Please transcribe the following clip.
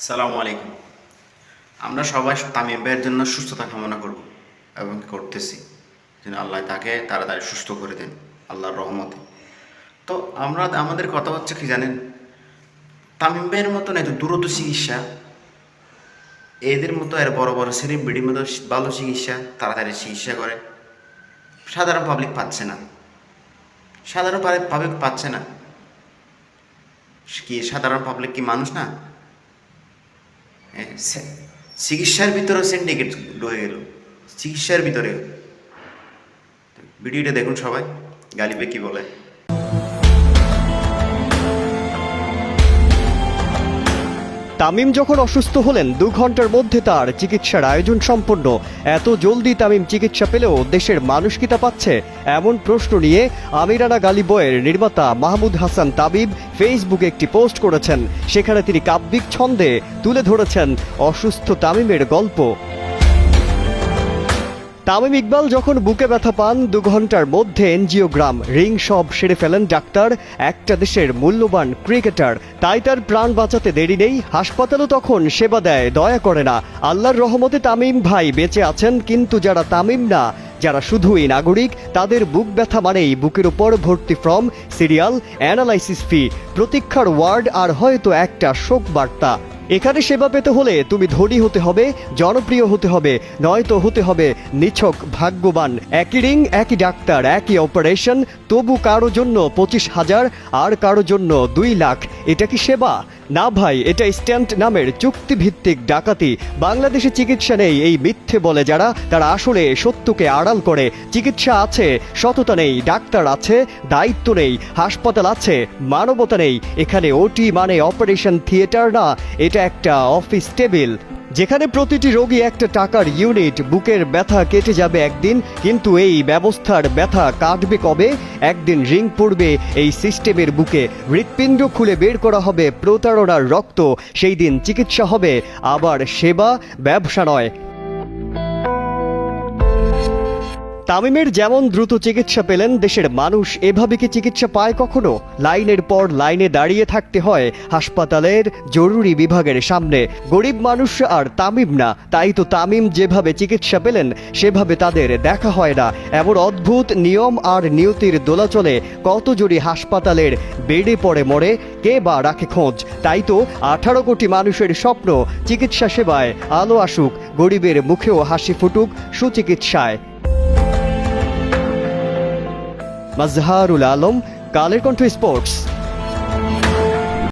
আসসালামু আলাইকুম। আমরা সবাই তামিম ভাইয়ের জন্য সুস্থতা কামনা করব এবং করতেছি যেন আল্লাহ তাকে তাড়াতাড়ি সুস্থ করে দেন আল্লাহর রহমতে। তো আমাদের কথা হচ্ছে কি জানেন, তামিম ভাইয়ের মতন এত দ্রুত চিকিৎসা, এদের মতো এর বড় বড় সেলিব্রিটির মতো ভালো চিকিৎসা তাড়াতাড়ি চিকিৎসা করে সাধারণ পাবলিক পাচ্ছে না। সাধারণ পাবলিক পাচ্ছে না কি? সাধারণ পাবলিক কি মানুষ না? চিকিৎসার ভিতরেও সিন্ডিকেট ঢুকে গেল, চিকিৎসার ভিতরে। ভিডিওটা দেখুন সবাই, গালিবে কি বলে। তামিম যখন অসুস্থ হলেন 2 ঘন্টার মধ্যে তার চিকিৎসার আয়োজন সম্পন্ন। এত জলদি তামিম চিকিৎসা পেলেও দেশের মানুষ কি তা পাচ্ছে? এমন প্রশ্ন নিয়ে আমিরানা গালি বইয়ের নির্মাতা মাহমুদ হাসান তাবিব ফেসবুকে একটি পোস্ট করেছেন। সেখানে তিনি কাব্যিক ছন্দে তুলে ধরেছেন অসুস্থ তামিমের গল্প। তামিম ইকবাল যখন বুকে ব্যথা পান 2 ঘন্টার মধ্যে এনজিওগ্রাম রিং সব সেরে ফেলেন ডাক্তার। একটা দেশের মূল্যবান ক্রিকেটার, তাই তার প্রাণ বাঁচাতে দেরি নেই। হাসপাতালও তখন সেবা দেয়, দয়া করে না। আল্লাহর রহমতে তামিম ভাই বেঁচে আছেন, কিন্তু যারা তামিম না, যারা শুধুই নাগরিক, তাদের বুক ব্যথা মানেই বুকের উপর ভর্তি ফর্ম, সিরিয়াল, অ্যানালাইসিস ফি, প্রতীক্ষার ওয়ার্ড আর হয়তো একটা শোক বার্তা। এখানে সেবা পেতে হলে তুমি ধনী হতে হবে, জনপ্রিয় হতে হবে, নয়তো হতে হবে নিছক ভাগ্যবান। একই রিং, একই ডাক্তার, একই অপারেশন, তবু কারো জন্য 25,000 আর কারো জন্য 2 লাখ। এটা কি সেবা? না ভাই, এটা স্ট্যান্ট নামের চুক্তিভিত্তিক ডাকাতি। বাংলাদেশে চিকিৎসা নেই এই মিথ্যে বলে যারা, তারা আসলে সত্যকে আড়াল করে। চিকিৎসা আছে, সততা নেই। ডাক্তার আছে, দায়িত্ব নেই। হাসপাতাল আছে, মানবতা নেই। এখানে ওটি মানে অপারেশন থিয়েটার না, এটা একটা অফিস টেবিল, যেখানে প্রতিটি রোগী একটা টাকার ইউনিট। বুকের ব্যথা কেটে যাবে একদিন, কিন্তু এই ব্যবস্থার ব্যথা কাটবে কবে? একদিন রিং পড়বে এই সিস্টেমের বুকে, হৃৎপিণ্ড খুলে বের করা হবে প্রতারণার রক্ত। সেই দিন চিকিৎসা হবে আবার সেবা, ব্যবসা নয়। তামিমের যেমন দ্রুত চিকিৎসা পেলেন দেশের মানুষ, এভাবে কি চিকিৎসা পায় কখনো? লাইনের পর লাইনে দাঁড়িয়ে থাকতে হয় হাসপাতালের জরুরি বিভাগের সামনে। গরিব মানুষ আর তামিম না, তাই তো তামিম যেভাবে চিকিৎসা পেলেন সেভাবে তাদের দেখা হয় না। এমন অদ্ভুত নিয়ম আর নিয়তির দোলাচলে কত জনই হাসপাতালের বেডে পড়ে মরে, কে বা রাখে খোঁজ? তাই তো 18 কোটি মানুষের স্বপ্ন চিকিৎসা সেবায় আলো আসুক, গরিবের মুখেও হাসি ফুটুক সুচিকিৎসায়। মাজহারুল আলম, কালের কণ্ঠ স্পোর্টস।